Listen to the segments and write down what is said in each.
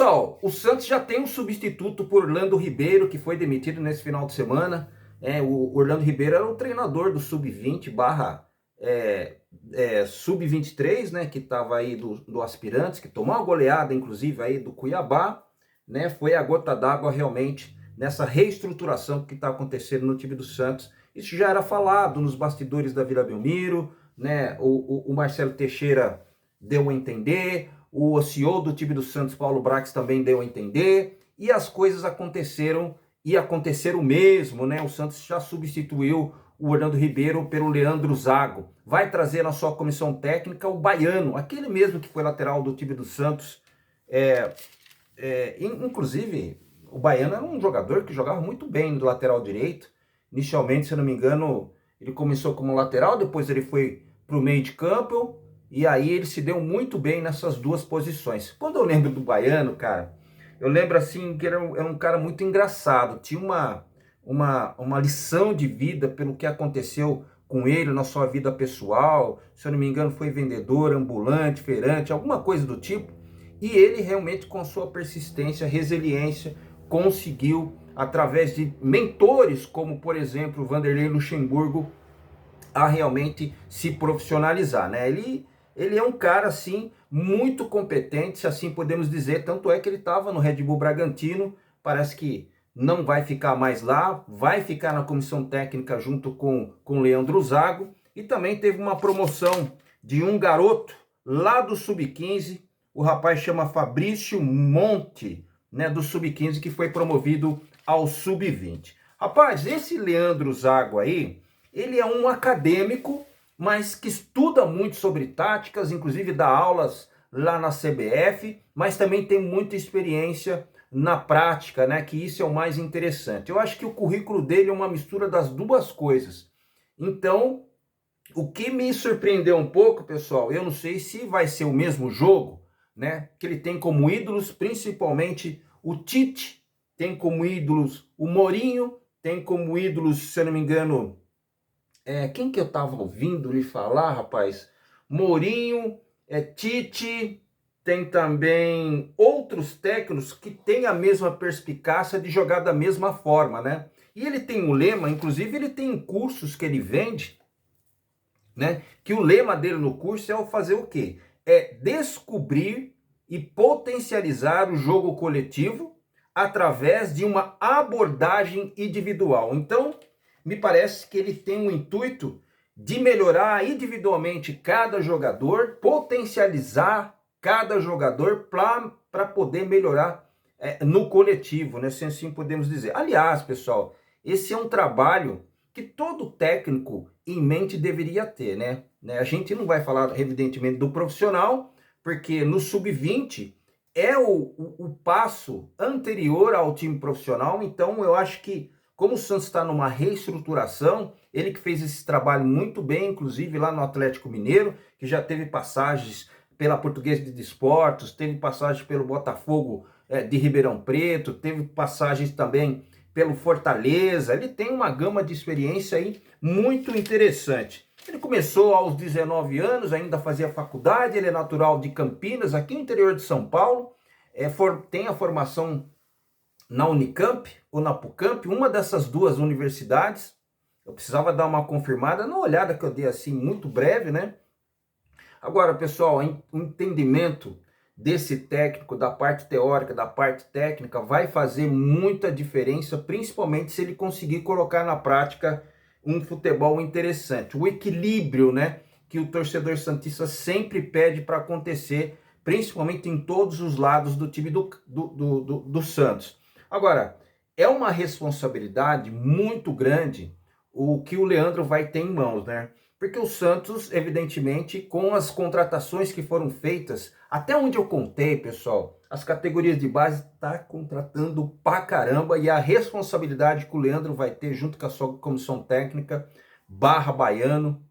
Pessoal, o Santos já tem um substituto por Orlando Ribeiro, que foi demitido nesse final de semana. O Orlando Ribeiro era o treinador do Sub-20 barra Sub-23, né, que estava aí do Aspirantes, que tomou uma goleada, inclusive, aí do Cuiabá, né, foi a gota d'água realmente nessa reestruturação que está acontecendo no time do Santos. Isso já era falado nos bastidores da Vila Belmiro, né, o Marcelo Teixeira deu a entender, o CEO do time do Santos, Paulo Brax, também deu a entender, e as coisas aconteceram, e aconteceram mesmo, né? O Santos já substituiu o Orlando Ribeiro pelo Leandro Zago. Vai trazer na sua comissão técnica o baiano, aquele mesmo que foi lateral do time do Santos. Inclusive, o baiano era um jogador que jogava muito bem no lateral direito. Inicialmente, se eu não me engano, ele começou como lateral, depois ele foi para o meio de campo, e aí ele se deu muito bem nessas duas posições. Quando eu lembro do baiano, cara, eu lembro assim que era um cara muito engraçado. Tinha uma lição de vida pelo que aconteceu com ele na sua vida pessoal. Se eu não me engano, foi vendedor, ambulante, feirante, alguma coisa do tipo. E ele realmente, com sua persistência, resiliência, conseguiu, através de mentores, como por exemplo o Vanderlei Luxemburgo, a realmente se profissionalizar, né? Ele é um cara, assim, muito competente, se assim podemos dizer, tanto é que ele estava no Red Bull Bragantino, parece que não vai ficar mais lá, vai ficar na comissão técnica junto com o Leandro Zago, e também teve uma promoção de um garoto lá do Sub-15, o rapaz chama Fabrício Monte, né, do Sub-15, que foi promovido ao Sub-20. Rapaz, esse Leandro Zago aí, ele é um acadêmico, mas que estuda muito sobre táticas, inclusive dá aulas lá na CBF, mas também tem muita experiência na prática, né? Que isso é o mais interessante. Eu acho que o currículo dele é uma mistura das duas coisas. Então, o que me surpreendeu um pouco, pessoal, eu não sei se vai ser o mesmo jogo, né? Que ele tem como ídolos, principalmente o Tite, tem como ídolos o Mourinho, tem como ídolos, se eu não me engano, quem que eu tava ouvindo lhe falar, rapaz? Mourinho, Tite, tem também outros técnicos que têm a mesma perspicácia de jogar da mesma forma, né? E ele tem um lema, inclusive ele tem cursos que ele vende, né? Que o lema dele no curso é fazer o quê? É descobrir e potencializar o jogo coletivo através de uma abordagem individual. Então, me parece que ele tem um intuito de melhorar individualmente cada jogador, potencializar cada jogador para poder melhorar no coletivo, né? Se assim podemos dizer. Aliás, pessoal, esse é um trabalho que todo técnico em mente deveria ter, né? A gente não vai falar, evidentemente, do profissional, porque no sub-20 é o passo anterior ao time profissional. Então, eu acho que, como o Santos está numa reestruturação, ele que fez esse trabalho muito bem, inclusive lá no Atlético Mineiro, que já teve passagens pela Portuguesa de Desportos, teve passagem pelo Botafogo de Ribeirão Preto, teve passagens também pelo Fortaleza. Ele tem uma gama de experiência aí muito interessante. Ele começou aos 19 anos, ainda fazia faculdade, ele é natural de Campinas, aqui no interior de São Paulo, tem a formação na Unicamp ou na Pucamp, uma dessas duas universidades. Eu precisava dar uma confirmada, na olhada que eu dei assim, muito breve, né? Agora, pessoal, o entendimento desse técnico, da parte teórica, da parte técnica, vai fazer muita diferença, principalmente se ele conseguir colocar na prática um futebol interessante. O equilíbrio, né, que o torcedor santista sempre pede para acontecer, principalmente em todos os lados do time do Santos. Agora, é uma responsabilidade muito grande o que o Leandro vai ter em mãos, né? Porque o Santos, evidentemente, com as contratações que foram feitas, até onde eu contei, pessoal, as categorias de base tá contratando pra caramba, e a responsabilidade que o Leandro vai ter junto com a sua comissão técnica, barra baiano,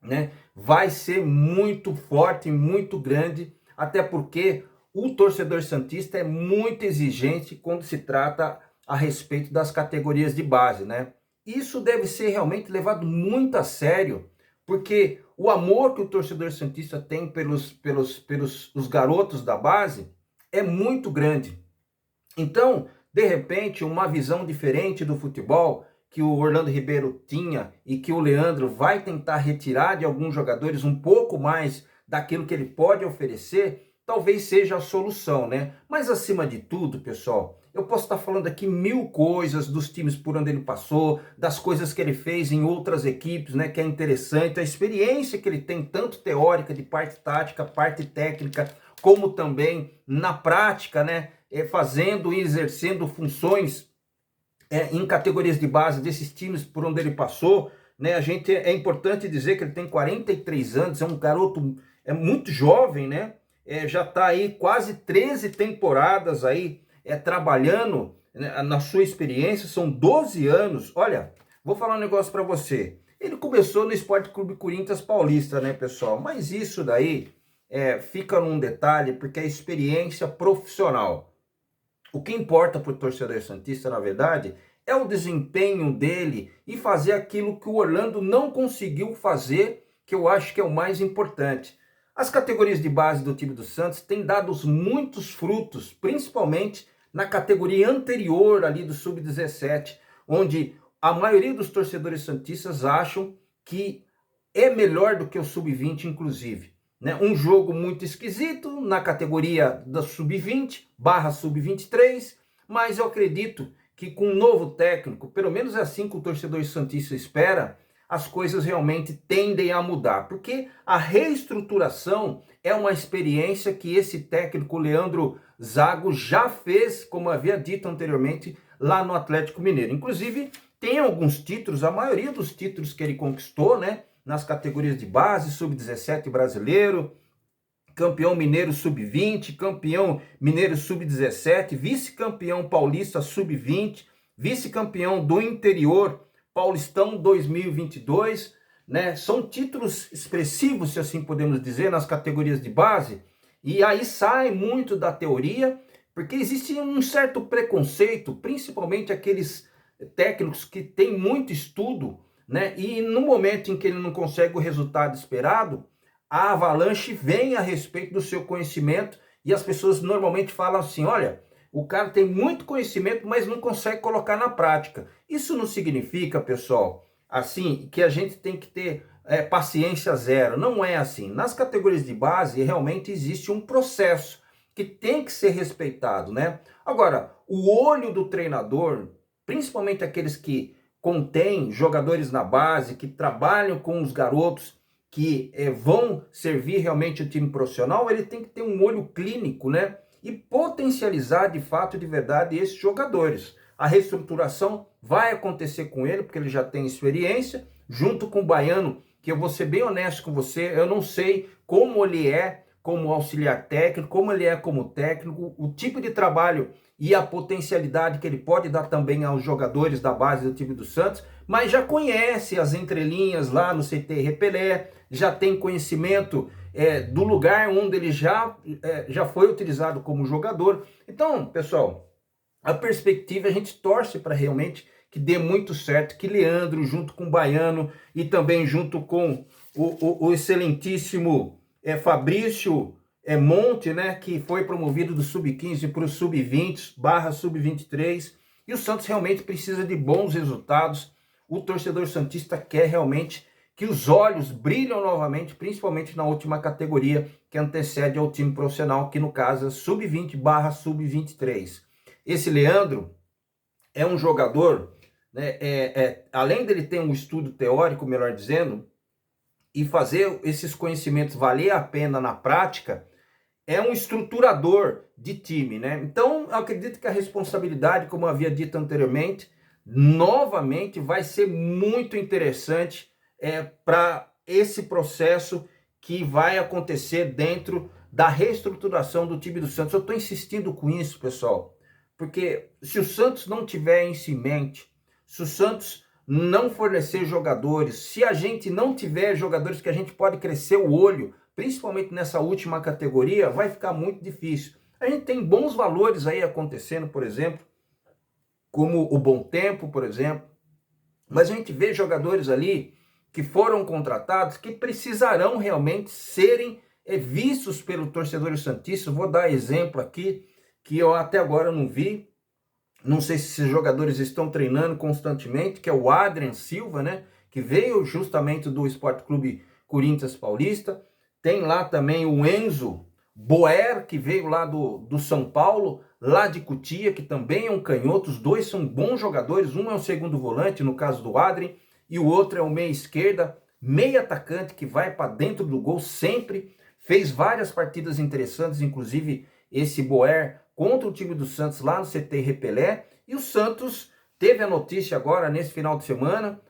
né, vai ser muito forte, muito grande, até porque o torcedor santista é muito exigente quando se trata a respeito das categorias de base, né? Isso deve ser realmente levado muito a sério, porque o amor que o torcedor santista tem pelos os garotos da base é muito grande. Então, de repente, uma visão diferente do futebol que o Orlando Ribeiro tinha e que o Leandro vai tentar retirar de alguns jogadores um pouco mais daquilo que ele pode oferecer, talvez seja a solução, né? Mas acima de tudo, pessoal, eu posso estar falando aqui mil coisas dos times por onde ele passou, das coisas que ele fez em outras equipes, né? Que é interessante, a experiência que ele tem, tanto teórica, de parte tática, parte técnica, como também na prática, né? Fazendo e exercendo funções em categorias de base desses times por onde ele passou, né? É importante dizer que ele tem 43 anos, é um garoto muito jovem, né? Já está aí quase 13 temporadas aí trabalhando, né, na sua experiência, são 12 anos. Olha, vou falar um negócio para você. Ele começou no Esporte Clube Corinthians Paulista, né, pessoal? Mas isso daí fica num detalhe, porque é experiência profissional. O que importa para o torcedor santista, na verdade, é o desempenho dele e fazer aquilo que o Orlando não conseguiu fazer, que eu acho que é o mais importante. As categorias de base do time do Santos têm dado muitos frutos, principalmente na categoria anterior ali do Sub-17, onde a maioria dos torcedores santistas acham que é melhor do que o Sub-20, inclusive. Né? Um jogo muito esquisito na categoria da Sub-20 / Sub-23, mas eu acredito que com um novo técnico, pelo menos é assim que o torcedor santista espera, as coisas realmente tendem a mudar, porque a reestruturação é uma experiência que esse técnico Leandro Zago já fez, como havia dito anteriormente, lá no Atlético Mineiro. Inclusive, tem alguns títulos, a maioria dos títulos que ele conquistou, né, nas categorias de base, Sub-17 brasileiro, campeão mineiro Sub-20, campeão mineiro Sub-17, vice-campeão paulista Sub-20, vice-campeão do interior Paulistão 2022, né? São títulos expressivos, se assim podemos dizer, nas categorias de base, e aí sai muito da teoria, porque existe um certo preconceito, principalmente aqueles técnicos que têm muito estudo, né? E no momento em que ele não consegue o resultado esperado, a avalanche vem a respeito do seu conhecimento e as pessoas normalmente falam assim, olha, o cara tem muito conhecimento, mas não consegue colocar na prática. Isso não significa, pessoal, assim, que a gente tem que ter paciência zero. Não é assim. Nas categorias de base, realmente existe um processo que tem que ser respeitado, né? Agora, o olho do treinador, principalmente aqueles que contêm jogadores na base, que trabalham com os garotos, que vão servir realmente o time profissional, ele tem que ter um olho clínico, né? E potencializar de fato, de verdade, esses jogadores. A reestruturação vai acontecer com ele, porque ele já tem experiência, junto com o Baiano, que eu vou ser bem honesto com você, eu não sei como ele é como auxiliar técnico, como ele é como técnico, o tipo de trabalho e a potencialidade que ele pode dar também aos jogadores da base do time do Santos, mas já conhece as entrelinhas lá no CT Repelé, já tem conhecimento do lugar onde ele já foi utilizado como jogador. Então, pessoal, a perspectiva, a gente torce para realmente que dê muito certo, que Leandro, junto com o Baiano e também junto com o excelentíssimo Fabrício Monte, né, que foi promovido do Sub-15 para o Sub-20 / Sub-23, e o Santos realmente precisa de bons resultados. O torcedor santista quer realmente que os olhos brilham novamente, principalmente na última categoria que antecede ao time profissional, que no caso é Sub-20 / Sub-23. Esse Leandro é um jogador, né, além dele ter um estudo teórico, melhor dizendo, e fazer esses conhecimentos valer a pena na prática, é um estruturador de time, né? Então, eu acredito que a responsabilidade, como eu havia dito anteriormente, novamente vai ser muito interessante para esse processo que vai acontecer dentro da reestruturação do time do Santos. Eu estou insistindo com isso, pessoal, porque se o Santos não tiver isso em mente, se o Santos não fornecer jogadores, se a gente não tiver jogadores que a gente pode crescer o olho, principalmente nessa última categoria, vai ficar muito difícil. A gente tem bons valores aí acontecendo, por exemplo, como o Bom Tempo, por exemplo, mas a gente vê jogadores ali que foram contratados que precisarão realmente serem vistos pelo torcedor santista. Vou dar exemplo aqui que eu até agora não vi. Não sei se esses jogadores estão treinando constantemente, que é o Adrian Silva, né? Que veio justamente do Sport Clube Corinthians Paulista. Tem lá também o Enzo Boer, que veio lá do São Paulo, lá de Cotia, que também é um canhoto. Os dois são bons jogadores. Um é o segundo volante, no caso do Adrian, e o outro é o meia esquerda, meia atacante, que vai para dentro do gol sempre. Fez várias partidas interessantes, inclusive esse Boer contra o time do Santos lá no CT Repelé. E o Santos teve a notícia agora, nesse final de semana,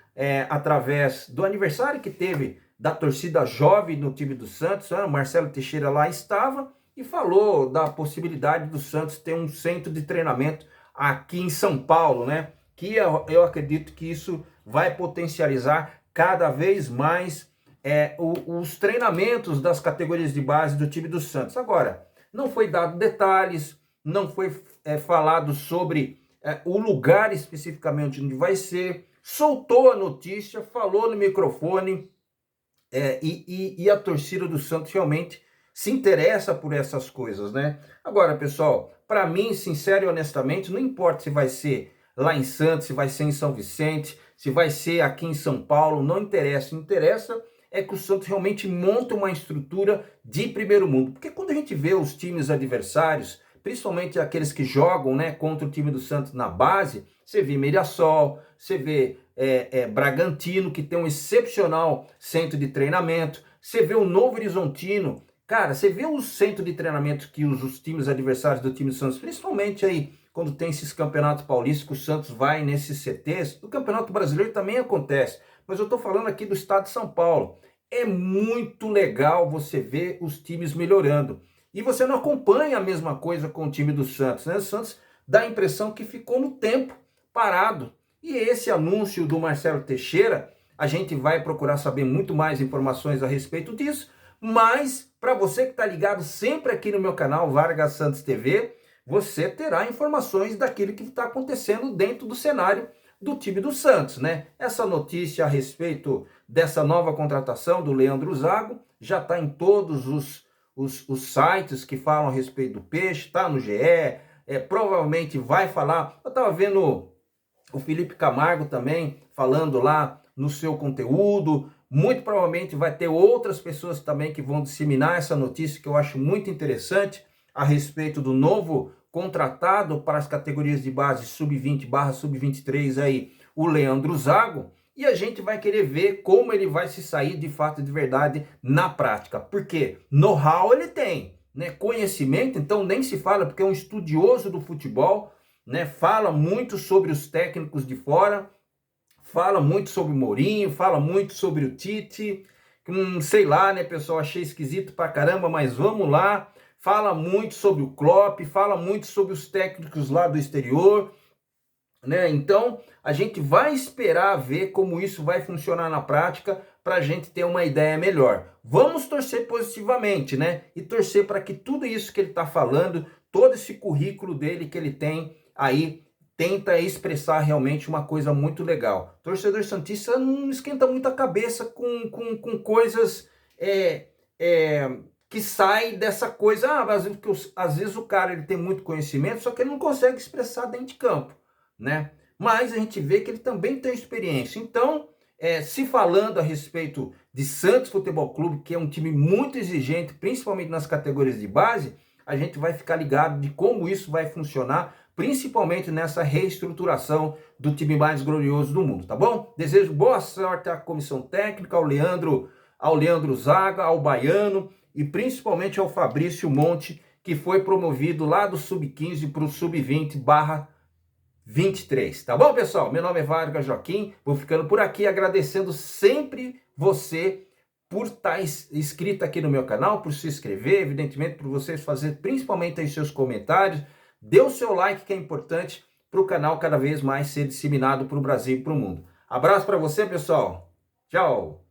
através do aniversário que teve da torcida jovem no time do Santos. O Marcelo Teixeira lá estava e falou da possibilidade do Santos ter um centro de treinamento aqui em São Paulo, né? Que eu acredito que isso vai potencializar cada vez mais os treinamentos das categorias de base do time do Santos. Agora, não foi dado detalhes, não foi falado sobre o lugar especificamente onde vai ser, soltou a notícia, falou no microfone, e a torcida do Santos realmente se interessa por essas coisas, né? Agora, pessoal, para mim, sincero e honestamente, não importa se vai ser lá em Santos, se vai ser em São Vicente, se vai ser aqui em São Paulo, não interessa. Interessa é que o Santos realmente monta uma estrutura de primeiro mundo. Porque quando a gente vê os times adversários, principalmente aqueles que jogam, né, contra o time do Santos na base, você vê Mirassol, você vê Bragantino, que tem um excepcional centro de treinamento, você vê o Novo Horizontino. Cara, você vê o centro de treinamento que os times adversários do time do Santos, principalmente aí quando tem esses campeonatos paulistas, que o Santos vai nesses CTs, no Campeonato Brasileiro também acontece, mas eu estou falando aqui do estado de São Paulo. É muito legal você ver os times melhorando. E você não acompanha a mesma coisa com o time do Santos, né? O Santos dá a impressão que ficou no tempo parado. E esse anúncio do Marcelo Teixeira, a gente vai procurar saber muito mais informações a respeito disso, mas para você que está ligado sempre aqui no meu canal Vargas Santos TV, você terá informações daquilo que está acontecendo dentro do cenário do time do Santos, né? Essa notícia a respeito dessa nova contratação do Leandro Zago já está em todos os sites que falam a respeito do Peixe, está no GE, provavelmente vai falar. Eu estava vendo o Felipe Camargo também falando lá no seu conteúdo. Muito provavelmente vai ter outras pessoas também que vão disseminar essa notícia, que eu acho muito interessante, a respeito do novo contratado para as categorias de base sub-20/sub-23 aí, o Leandro Zago. E a gente vai querer ver como ele vai se sair de fato, de verdade, na prática. Porque know-how ele tem, né? Conhecimento, então nem se fala, porque é um estudioso do futebol, né? Fala muito sobre os técnicos de fora, fala muito sobre o Mourinho, fala muito sobre o Tite, sei lá, né, pessoal, achei esquisito pra caramba, mas vamos lá. Fala muito sobre o Klopp, fala muito sobre os técnicos lá do exterior, né? Então, a gente vai esperar ver como isso vai funcionar na prática para a gente ter uma ideia melhor. Vamos torcer positivamente, né? E torcer para que tudo isso que ele está falando, todo esse currículo dele que ele tem aí, tenta expressar realmente uma coisa muito legal. Torcedor santista não esquenta muito a cabeça com coisas que sai dessa coisa, às vezes o cara ele tem muito conhecimento, só que ele não consegue expressar dentro de campo, né? Mas a gente vê que ele também tem experiência. Então, se falando a respeito de Santos Futebol Clube, que é um time muito exigente, principalmente nas categorias de base, a gente vai ficar ligado de como isso vai funcionar, principalmente nessa reestruturação do time mais glorioso do mundo, tá bom? Desejo boa sorte à comissão técnica, ao Leandro Zaga, ao Baiano, e principalmente ao Fabrício Monte, que foi promovido lá do Sub-15 para o Sub-20/23. Tá bom, pessoal? Meu nome é Vargas Joaquim, vou ficando por aqui agradecendo sempre você por estar inscrito aqui no meu canal, por se inscrever, evidentemente por vocês fazer principalmente aí seus comentários. Dê o seu like, que é importante para o canal cada vez mais ser disseminado para o Brasil e para o mundo. Abraço para você, pessoal. Tchau!